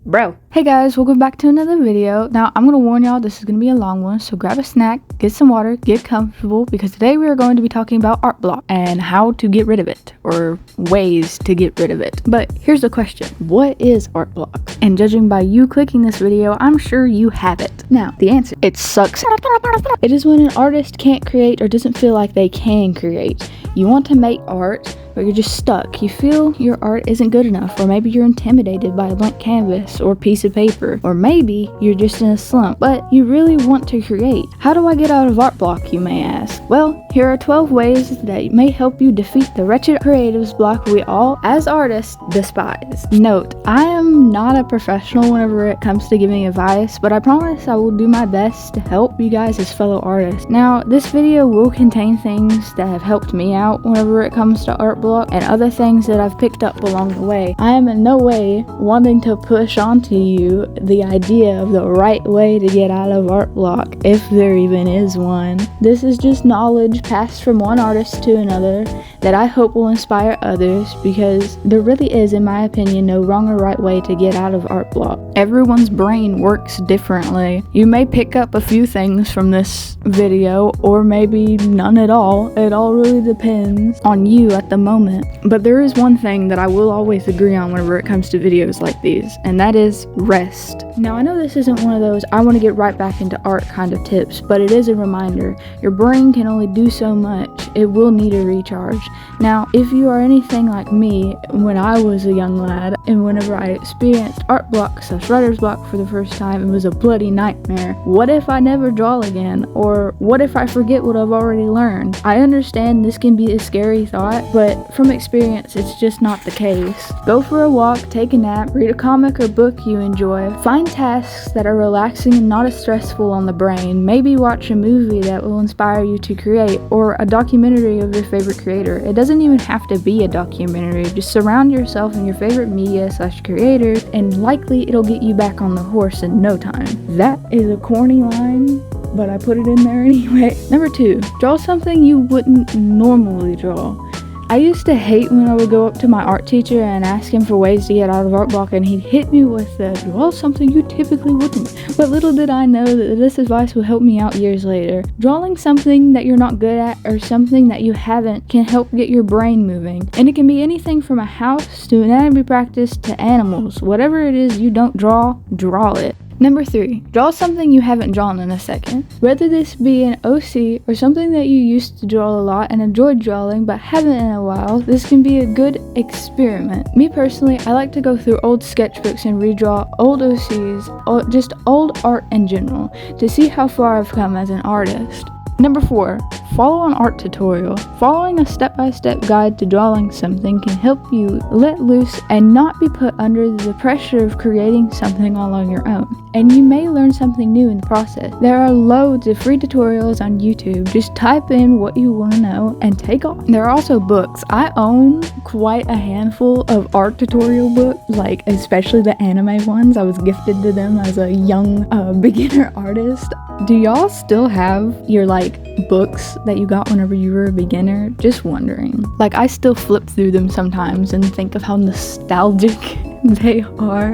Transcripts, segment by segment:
Bro. Hey guys, welcome back to another video. Now, I'm going to warn y'all, this is going to be a long one, so grab a snack, get some water, get comfortable, because today we are going to be talking about art block and how to get rid of it, or ways to get rid of it. But here's the question, what is art block? And judging by you clicking this video, I'm sure you have it. Now, the answer, it sucks. It is when an artist can't create or doesn't feel like they can create. You want to make art, but you're just stuck. You feel your art isn't good enough, or maybe you're intimidated by a blank canvas or piece of paper, or maybe you're just in a slump, but you really want to create. How do I get out of art block, you may ask? Well, here are 12 ways that may help you defeat the wretched creatives block we all, as artists, despise. Note, I am not a professional whenever it comes to giving advice, but I promise I will do my best to help you guys as fellow artists. Now, this video will contain things that have helped me out whenever it comes to art block and other things that I've picked up along the way. I am in no way wanting to push onto you the idea of the right way to get out of art block, if there even is one. This is just knowledge passed from one artist to another that I hope will inspire others, because there really is, in my opinion, no wrong or right way to get out of art block. Everyone's brain works differently. You may pick up a few things from this video, or maybe none at all. It all really depends on you at the moment. But there is one thing that I will always agree on whenever it comes to videos like these, and that is rest. Now, I know this isn't one of those I want to get right back into art kind of tips, but it is a reminder. Your brain can only do so much. It will need a recharge. Now, if you are anything like me, when I was a young lad, and whenever I experienced art block / writer's block for the first time, it was a bloody nightmare. What if I never draw again? Or what if I forget what I've already learned? I understand this can be a scary thought, but from experience, it's just not the case. Go for a walk, take a nap, read a comic or book you enjoy. Find tasks that are relaxing and not as stressful on the brain. Maybe watch a movie that will inspire you to create, or a documentary of your favorite creator. It doesn't even have to be a documentary. Just surround yourself in your favorite media / creators, and likely it'll get you back on the horse in no time. That is a corny line, but I put it in there anyway. Number 2, draw something you wouldn't normally draw. I used to hate when I would go up to my art teacher and ask him for ways to get out of art block, and he'd hit me with the, draw something you typically wouldn't. But little did I know that this advice would help me out years later. Drawing something that you're not good at, or something that you haven't, can help get your brain moving. And it can be anything from a house to anatomy practice to animals. Whatever it is you don't draw it. Number 3, draw something you haven't drawn in a second. Whether this be an OC or something that you used to draw a lot and enjoyed drawing but haven't in a while, this can be a good experiment. Me personally, I like to go through old sketchbooks and redraw old OCs, or just old art in general, to see how far I've come as an artist. Number 4, follow an art tutorial. Following a step-by-step guide to drawing something can help you let loose and not be put under the pressure of creating something all on your own. And you may learn something new in the process. There are loads of free tutorials on YouTube. Just type in what you want to know and take off. There are also books. I own quite a handful of art tutorial books, like especially the anime ones. I was gifted to them as a young beginner artist. Do y'all still have your books that you got whenever you were a beginner? Just wondering. I still flip through them sometimes and think of how nostalgic they are.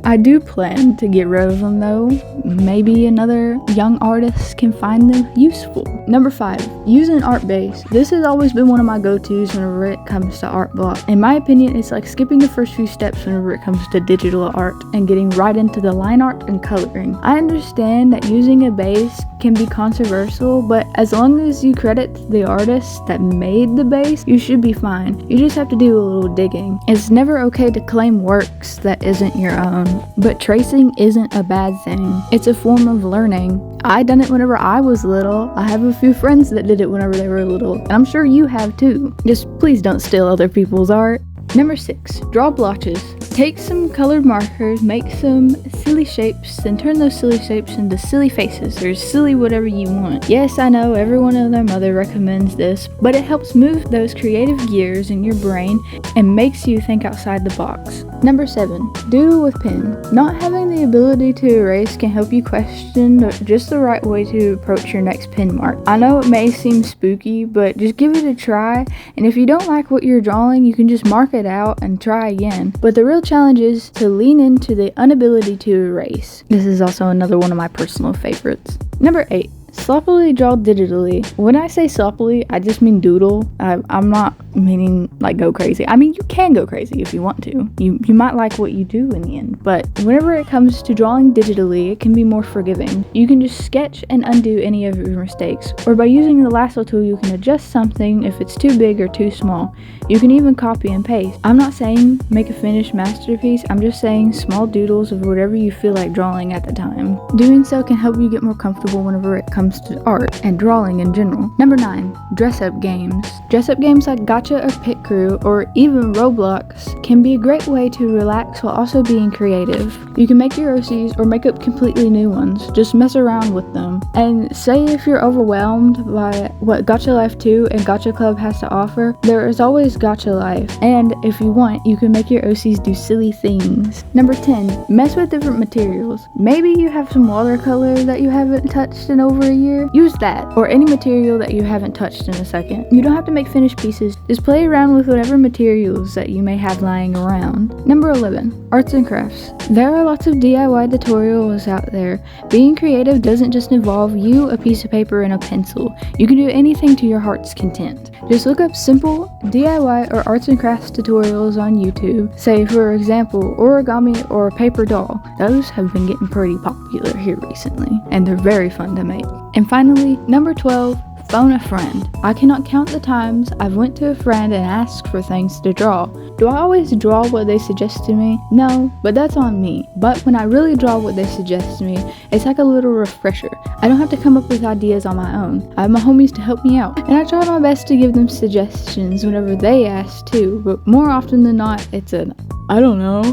I do plan to get rid of them though. Maybe another young artist can find them useful. Number 5, use an art base. This has always been one of my go-tos whenever it comes to art block. In my opinion, it's like skipping the first few steps whenever it comes to digital art and getting right into the line art and coloring. I understand that using a base can be controversial, but as long as you credit the artist that made the base, you should be fine. You just have to do a little digging. It's never okay to claim works that isn't your own, but tracing isn't a bad thing. It's a form of learning. I done it whenever I was little. I have a few friends that did it whenever they were little, and I'm sure you have too. Just please don't steal other people's art. Number 6, draw blotches. Take some colored markers, make some silly shapes, then turn those silly shapes into silly faces or silly whatever you want. Yes, I know everyone and their mother recommends this, but it helps move those creative gears in your brain and makes you think outside the box. Number 7, doodle with pen. Not having the ability to erase can help you question just the right way to approach your next pen mark. I know it may seem spooky, but just give it a try, and if you don't like what you're drawing, you can just mark it out and try again. But the real challenge is to lean into the inability to erase. This is also another one of my personal favorites. Number 8, sloppily draw digitally. When I say sloppily, I just mean doodle. I'm not meaning like go crazy. I mean, you can go crazy if you want to. You might like what you do in the end, but whenever it comes to drawing digitally, it can be more forgiving. You can just sketch and undo any of your mistakes, or by using the lasso tool, you can adjust something if it's too big or too small. You can even copy and paste. I'm not saying make a finished masterpiece, I'm just saying small doodles of whatever you feel like drawing at the time. Doing so can help you get more comfortable whenever it comes to art and drawing in general. Number 9, dress up games. Dress up games like Gotcha or Pit Crew or even Roblox can be a great way to relax while also being creative. You can make your OCs or make up completely new ones. Just mess around with them. And say if you're overwhelmed by what Gotcha Life 2 and Gotcha Club has to offer, there is always Gotcha Life. And if you want, you can make your OCs do silly things. Number 10, mess with different materials. Maybe you have some watercolor that you haven't touched in over a year. Use that, or any material that you haven't touched in a second. You don't have to make finished pieces. Just play around with whatever materials that you may have lying around. Number 11, arts and crafts. There are lots of DIY tutorials out there. Being creative doesn't just involve you, a piece of paper, and a pencil. You can do anything to your heart's content. Just look up simple DIY or arts and crafts tutorials on YouTube. Say, for example, origami or a paper doll. Those have been getting pretty popular here recently, and they're very fun to make. And finally, number 12, phone a friend. I cannot count the times I've went to a friend and asked for things to draw. Do I always draw what they suggest to me? No, but that's on me. But when I really draw what they suggest to me, it's like a little refresher. I don't have to come up with ideas on my own. I have my homies to help me out. And I try my best to give them suggestions whenever they ask too, but more often than not, it's an I don't know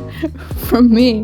from me.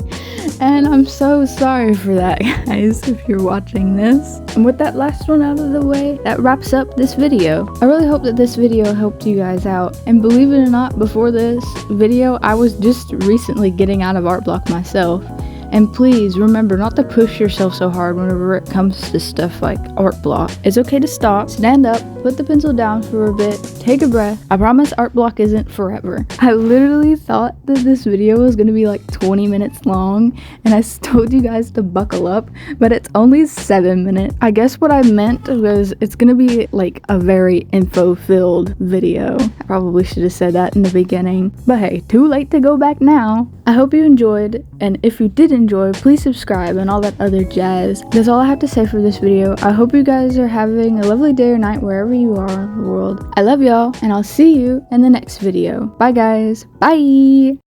And I'm so sorry for that, guys, if you're watching this. And with that last one out of the way, that wraps up this video. I really hope that this video helped you guys out. And believe it or not, before this video, I was just recently getting out of art block myself. And please remember not to push yourself so hard whenever it comes to stuff like art block. It's okay to stop, stand up, put the pencil down for a bit, take a breath. I promise art block isn't forever. I literally thought that this video was gonna be like 20 minutes long, and I told you guys to buckle up, but it's only 7 minutes. I guess what I meant was it's gonna be like a very info-filled video. I probably should have said that in the beginning, but hey, too late to go back now. I hope you enjoyed, and if you did enjoy, please subscribe and all that other jazz. That's all I have to say for this video. I hope you guys are having a lovely day or night wherever you are in the world. I love y'all, and I'll see you in the next video. Bye guys. Bye!